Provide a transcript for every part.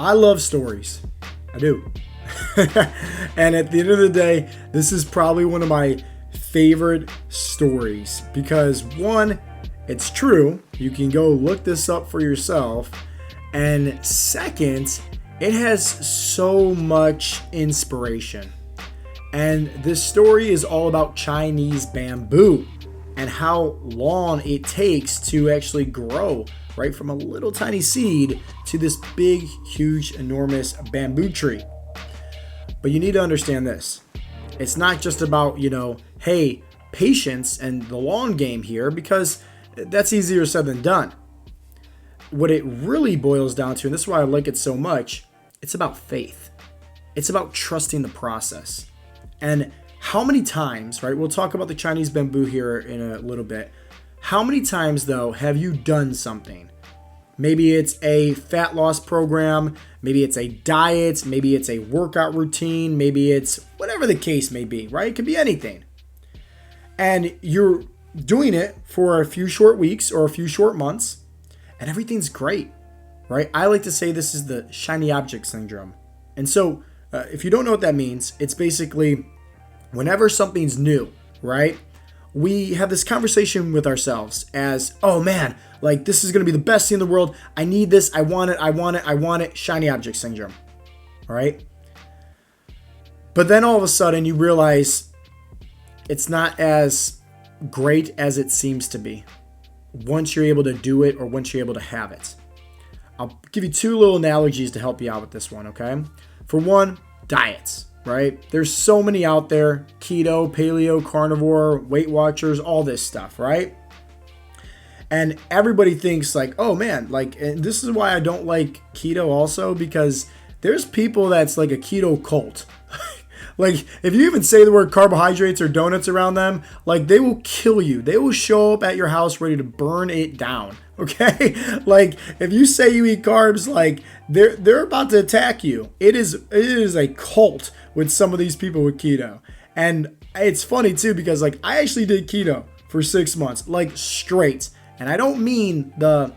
I love stories. I do. And at the end of the day, this is probably one of my favorite stories because one, it's true. You can go look this up for yourself. And second, it has so much inspiration. And this story is all about Chinese bamboo and how long it takes to actually grow, right, from a little tiny seed to this big, huge, enormous bamboo tree. But you need to understand this. It's not just about, hey, patience and the long game here, because that's easier said than done. What it really boils down to, and this is why I like it so much, it's about faith. It's about trusting the process. And how many times, right, we'll talk about the Chinese bamboo here in a little bit. How many times, though, have you done something? Maybe it's a fat loss program, maybe it's a diet, maybe it's a workout routine, maybe it's whatever the case may be, right? It could be anything. And you're doing it for a few short weeks or a few short months, and everything's great, right? I like to say this is the shiny object syndrome. And so if you don't know what that means, it's basically whenever something's new, right? We have this conversation with ourselves as, oh man, like this is going to be the best thing in the world. I need this. I want it. I want it. I want it. Shiny object syndrome. All right. But then all of a sudden you realize it's not as great as it seems to be once you're able to do it or once you're able to have it. I'll give you two little analogies to help you out with this one. Okay. For one, diets. Right? There's so many out there, keto, paleo, carnivore, Weight Watchers, all this stuff, right? And everybody thinks like, oh man, like, and this is why I don't like keto also, because there's people that's like a keto cult. Like, if you even say the word carbohydrates or donuts around them, like they will kill you. They will show up at your house ready to burn it down. Okay? Like, if you say you eat carbs, like they're about to attack you. It is a cult with some of these people with keto. And it's funny too, because like I actually did keto for 6 months, like straight. And I don't mean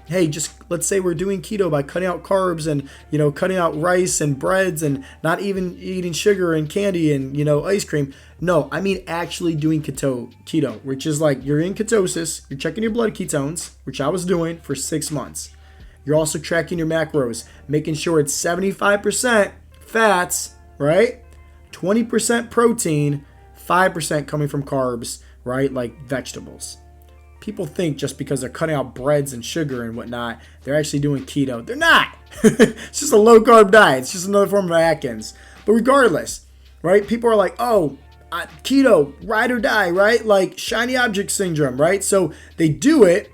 hey, just let's say we're doing keto by cutting out carbs and, cutting out rice and breads and not even eating sugar and candy and, ice cream. No, I mean actually doing keto, which is like you're in ketosis, you're checking your blood ketones, which I was doing for 6 months. You're also tracking your macros, making sure it's 75% fats, right? 20% protein, 5% coming from carbs, right? Like vegetables. People think just because they're cutting out breads and sugar and whatnot, they're actually doing keto. They're not. It's just a low carb diet. It's just another form of Atkins. But regardless, right? People are like, oh, keto, ride or die, right? Like shiny object syndrome, right? So they do it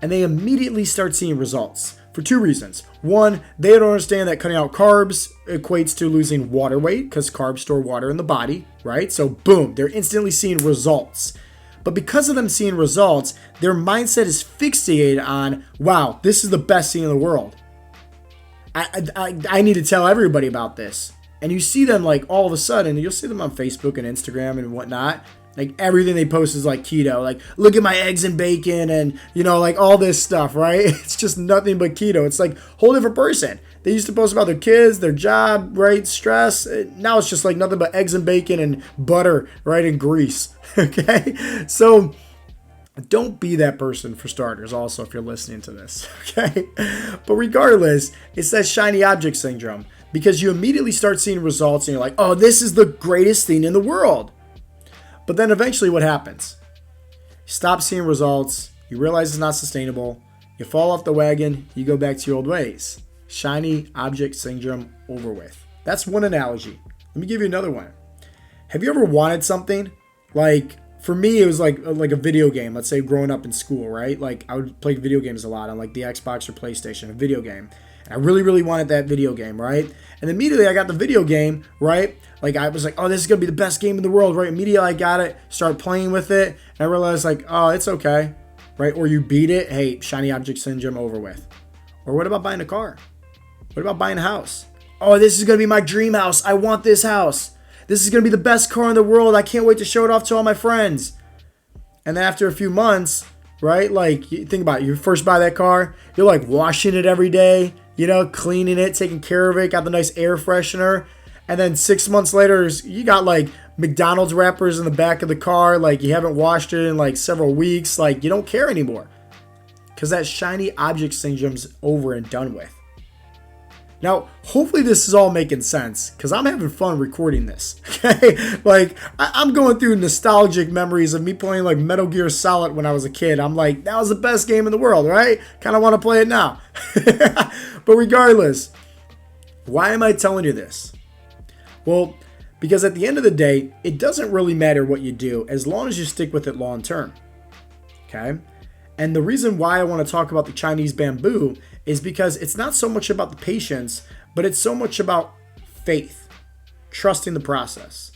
and they immediately start seeing results for two reasons. One, they don't understand that cutting out carbs equates to losing water weight because carbs store water in the body, right? So boom, they're instantly seeing results. But because of them seeing results, their mindset is fixated on, wow, this is the best thing in the world. I need to tell everybody about this. And you see them like all of a sudden, you'll see them on Facebook and Instagram and whatnot. Like everything they post is like keto. Like, look at my eggs and bacon and, like all this stuff, right? It's just nothing but keto. It's like a whole different person. They used to post about their kids, their job, right? Stress. Now it's just like nothing but eggs and bacon and butter, right? And grease. Okay. So don't be that person for starters. Also, if you're listening to this. Okay. But regardless, it's that shiny object syndrome because you immediately start seeing results and you're like, oh, this is the greatest thing in the world. But then eventually what happens? You stop seeing results. You realize it's not sustainable. You fall off the wagon. You go back to your old ways. Shiny object syndrome over with. That's one analogy. Let me give you another one. Have you ever wanted something? Like, for me, it was like a video game. Let's say growing up in school, right? Like, I would play video games a lot on like the Xbox or PlayStation, a video game. And I really, really wanted that video game, right? And immediately I got the video game, right? Like, I was like, oh, this is going to be the best game in the world, right? Immediately I got it, started playing with it, and I realized like, oh, it's okay, right? Or you beat it, hey, shiny object syndrome over with. Or what about buying a car? What about buying a house? Oh, this is going to be my dream house. I want this house. This is going to be the best car in the world. I can't wait to show it off to all my friends. And then after a few months, right? Like, you think about it. You first buy that car. You're like washing it every day. cleaning it, taking care of it, got the nice air freshener. And then 6 months later, you got like McDonald's wrappers in the back of the car. Like you haven't washed it in like several weeks. Like you don't care anymore. Because that shiny object syndrome's over and done with. Now, hopefully this is all making sense because I'm having fun recording this. Okay, like I'm going through nostalgic memories of me playing like Metal Gear Solid when I was a kid. I'm like, that was the best game in the world, right? Kind of want to play it now. But regardless, why am I telling you this? Well, because at the end of the day, it doesn't really matter what you do as long as you stick with it long term. Okay? And the reason why I want to talk about the Chinese bamboo is because it's not so much about the patience, but it's so much about faith, trusting the process.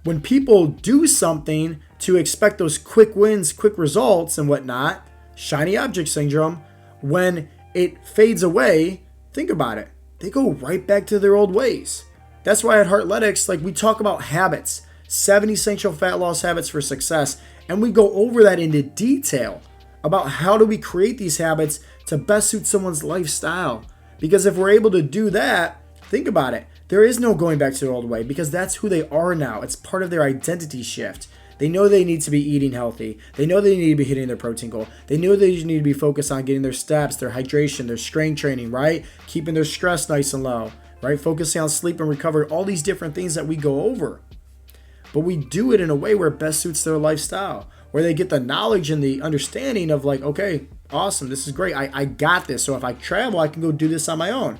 When people do something to expect those quick wins, quick results and whatnot, shiny object syndrome, when it fades away, think about it. They go right back to their old ways. That's why at Heartletics, like we talk about habits, 7 essential fat loss habits for success. And we go over that into detail about how do we create these habits to best suit someone's lifestyle. Because if we're able to do that, think about it. There is no going back to the old way because that's who they are now. It's part of their identity shift. They know they need to be eating healthy. They know they need to be hitting their protein goal. They know they need to be focused on getting their steps, their hydration, their strength training, right? Keeping their stress nice and low, right? Focusing on sleep and recovery, all these different things that we go over. But we do it in a way where it best suits their lifestyle, where they get the knowledge and the understanding of like, okay, awesome, this is great. I got this. So if I travel, I can go do this on my own.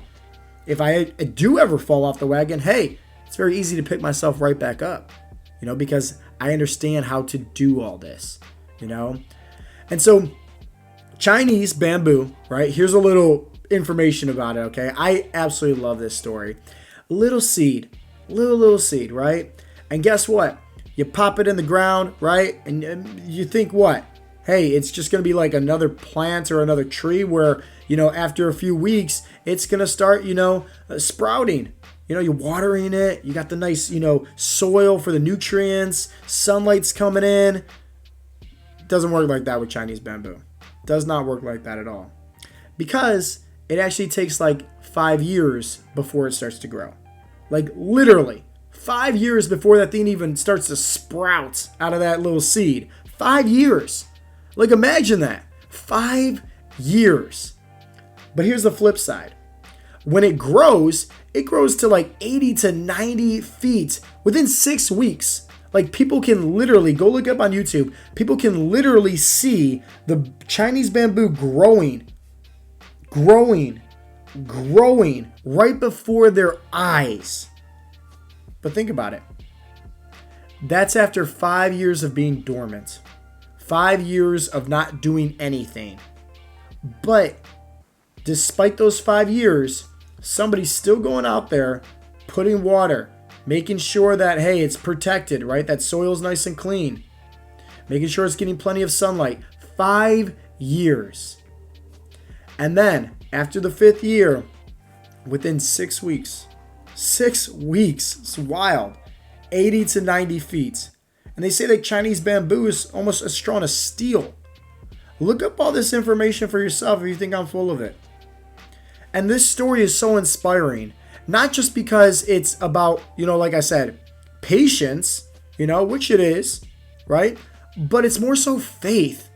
If I do ever fall off the wagon, hey, it's very easy to pick myself right back up, because I understand how to do all this, And so Chinese bamboo, right? Here's a little information about it, okay? I absolutely love this story. Little seed, right? And guess what? You pop it in the ground, right? And you think what? Hey, it's just going to be like another plant or another tree where, after a few weeks, it's going to start, sprouting. You're watering it. You got the nice, soil for the nutrients. Sunlight's coming in. It doesn't work like that with Chinese bamboo. It does not work like that at all. Because it actually takes like 5 years before it starts to grow. Like literally. 5 years before that thing even starts to sprout out of that little seed. 5 years. Like imagine that. 5 years. But here's the flip side. When it grows to like 80 to 90 feet within 6 weeks. Like people can literally, go look up on YouTube, people can literally see the Chinese bamboo growing right before their eyes. But think about it. That's after 5 years of being dormant. 5 years of not doing anything. But despite those 5 years, somebody's still going out there, putting water, making sure that, hey, it's protected, right? That soil's nice and clean. Making sure it's getting plenty of sunlight. 5 years. And then, after the 5th year, within 6 weeks, 6 weeks, it's wild, 80 to 90 feet. And they say that Chinese bamboo is almost as strong as steel. Look up all this information for yourself if you think I'm full of it. And this story is so inspiring, not just because it's about, like I said, patience, which it is, right? But it's more so faith.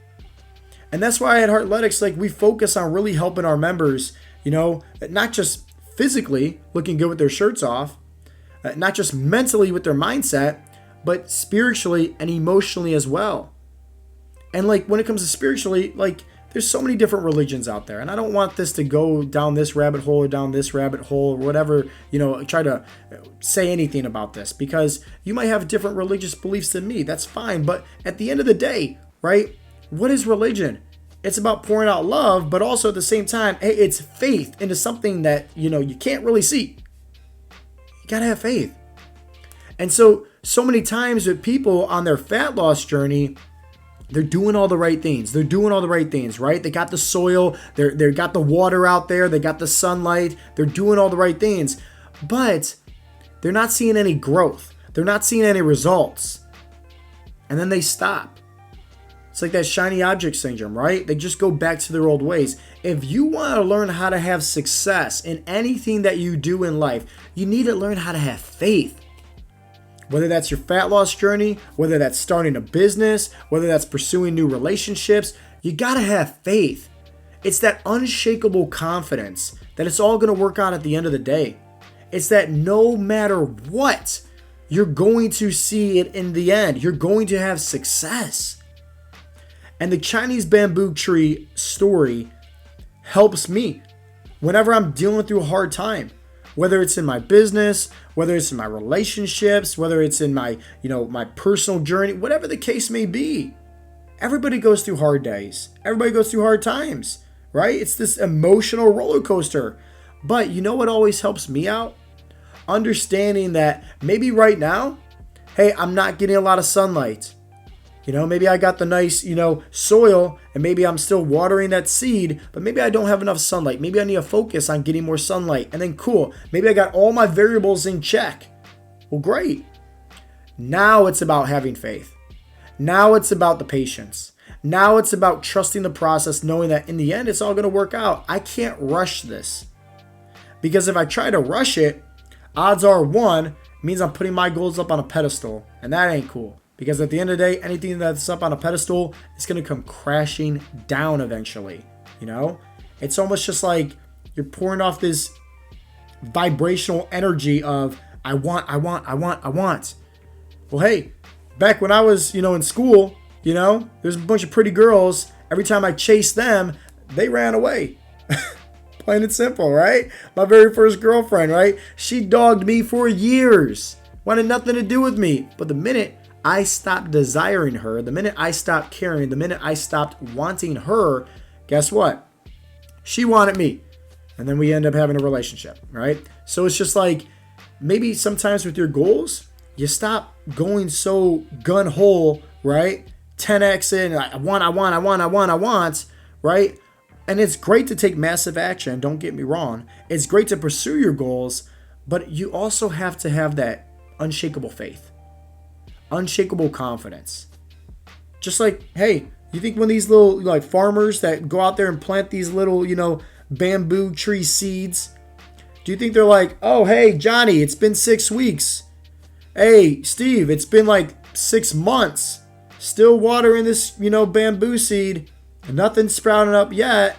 And that's why at Heartletics, like we focus on really helping our members, not just physically looking good with their shirts off, not just mentally with their mindset, but spiritually and emotionally as well. And like when it comes to spiritually, like there's so many different religions out there. And I don't want this to go down this rabbit hole or down this rabbit hole or whatever, try to say anything about this because you might have different religious beliefs than me. That's fine. But at the end of the day, right? What is religion? It's about pouring out love, but also at the same time, hey, it's faith into something that, you can't really see. You got to have faith. And so many times with people on their fat loss journey, they're doing all the right things. Right? They got the soil. They got the water out there. They got the sunlight. They're doing all the right things. But they're not seeing any growth. They're not seeing any results. And then they stop. It's like that shiny object syndrome, right? They just go back to their old ways. If you want to learn how to have success in anything that you do in life, you need to learn how to have faith. Whether that's your fat loss journey, whether that's starting a business, whether that's pursuing new relationships, you got to have faith. It's that unshakable confidence that it's all going to work out at the end of the day. It's that no matter what, you're going to see it in the end. You're going to have success. And the Chinese bamboo tree story helps me whenever I'm dealing through a hard time. Whether it's in my business, whether it's in my relationships, whether it's in my, my personal journey, whatever the case may be. Everybody goes through hard days. Everybody goes through hard times, right? It's this emotional roller coaster. But you know what always helps me out? Understanding that maybe right now, hey, I'm not getting a lot of sunlight. Maybe I got the nice, soil, and maybe I'm still watering that seed, but maybe I don't have enough sunlight. Maybe I need to focus on getting more sunlight. And then cool, maybe I got all my variables in check. Well, great. Now it's about having faith. Now it's about the patience. Now it's about trusting the process, knowing that in the end, it's all going to work out. I can't rush this. Because if I try to rush it, odds are one, it means I'm putting my goals up on a pedestal. And that ain't cool. Because at the end of the day, anything that's up on a pedestal is going to come crashing down eventually. It's almost just like you're pouring off this vibrational energy of, I want. Well, hey, back when I was, in school, there's a bunch of pretty girls. Every time I chased them, they ran away. Plain and simple, right? My very first girlfriend, right? She dogged me for years. Wanted nothing to do with me. But the minute I stopped desiring her, the minute I stopped caring, the minute I stopped wanting her, guess what? She wanted me. And then we end up having a relationship, right? So it's just like, maybe sometimes with your goals, you stop going so gun-ho, right? 10x in, I want, right? And it's great to take massive action, don't get me wrong. It's great to pursue your goals, but you also have to have that unshakable faith. Unshakable confidence. Just like, hey, you think when these little farmers that go out there and plant these little, bamboo tree seeds, do you think they're like, oh, hey, Johnny, it's been 6 weeks. Hey, Steve, it's been 6 months. Still watering this, bamboo seed. And nothing's sprouting up yet.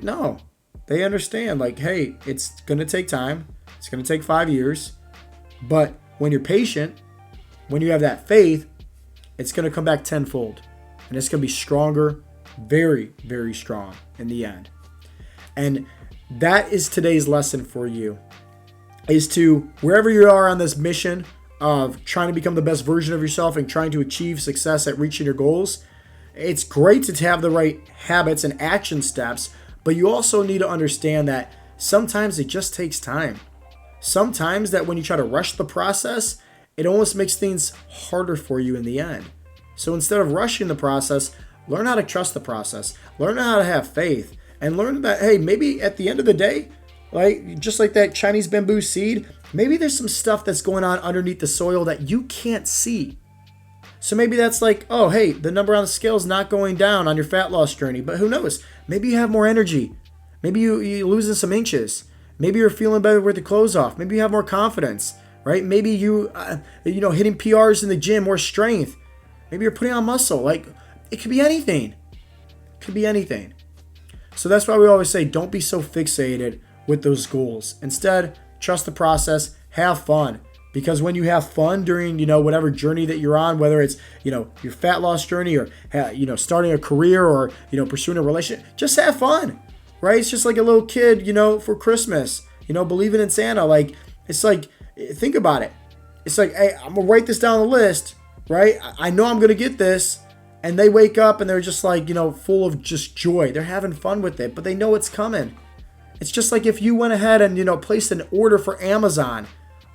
No, they understand. Hey, it's going to take time. It's going to take 5 years. But when you're patient, when you have that faith, it's going to come back tenfold. And it's going to be stronger, very, very strong in the end. And that is today's lesson for you, is to, wherever you are on this mission of trying to become the best version of yourself and trying to achieve success at reaching your goals, it's great to have the right habits and action steps, but you also need to understand that sometimes it just takes time. Sometimes that when you try to rush the process, it almost makes things harder for you in the end. So instead of rushing the process, learn how to trust the process. Learn how to have faith. And learn that, hey, maybe at the end of the day, just like that Chinese bamboo seed, maybe there's some stuff that's going on underneath the soil that you can't see. So maybe that's oh, hey, the number on the scale is not going down on your fat loss journey. But who knows? Maybe you have more energy. Maybe you're losing some inches. Maybe you're feeling better with the clothes off. Maybe you have more confidence. Right? Maybe you, hitting PRs in the gym, more strength. Maybe you're putting on muscle. It could be anything. It could be anything. So that's why we always say, don't be so fixated with those goals. Instead, trust the process, have fun. Because when you have fun during, whatever journey that you're on, whether it's, your fat loss journey or, starting a career or, pursuing a relationship, just have fun, right? It's just like a little kid, for Christmas, believing in Santa. Think about it. It's hey, I'm going to write this down on the list, right? I know I'm going to get this. And they wake up and they're just full of just joy. They're having fun with it, but they know it's coming. It's just like if you went ahead and, placed an order for Amazon.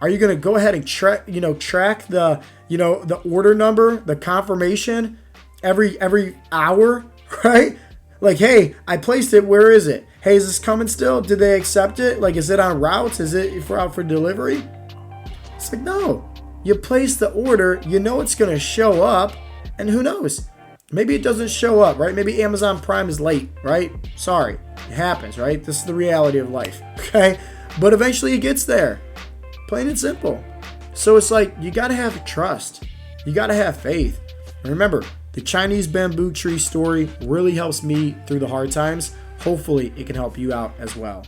Are you going to go ahead and track the, the order number, the confirmation every hour, right? Hey, I placed it. Where is it? Hey, is this coming still? Did they accept it? Is it on routes? Is it out for delivery? It's no. You place the order, it's going to show up, and who knows? Maybe it doesn't show up, right? Maybe Amazon Prime is late, right? Sorry, it happens, right? This is the reality of life, okay? But eventually it gets there, plain and simple. So it's like, you gotta have trust. You gotta have faith. And remember, the Chinese bamboo tree story really helps me through the hard times. Hopefully it can help you out as well.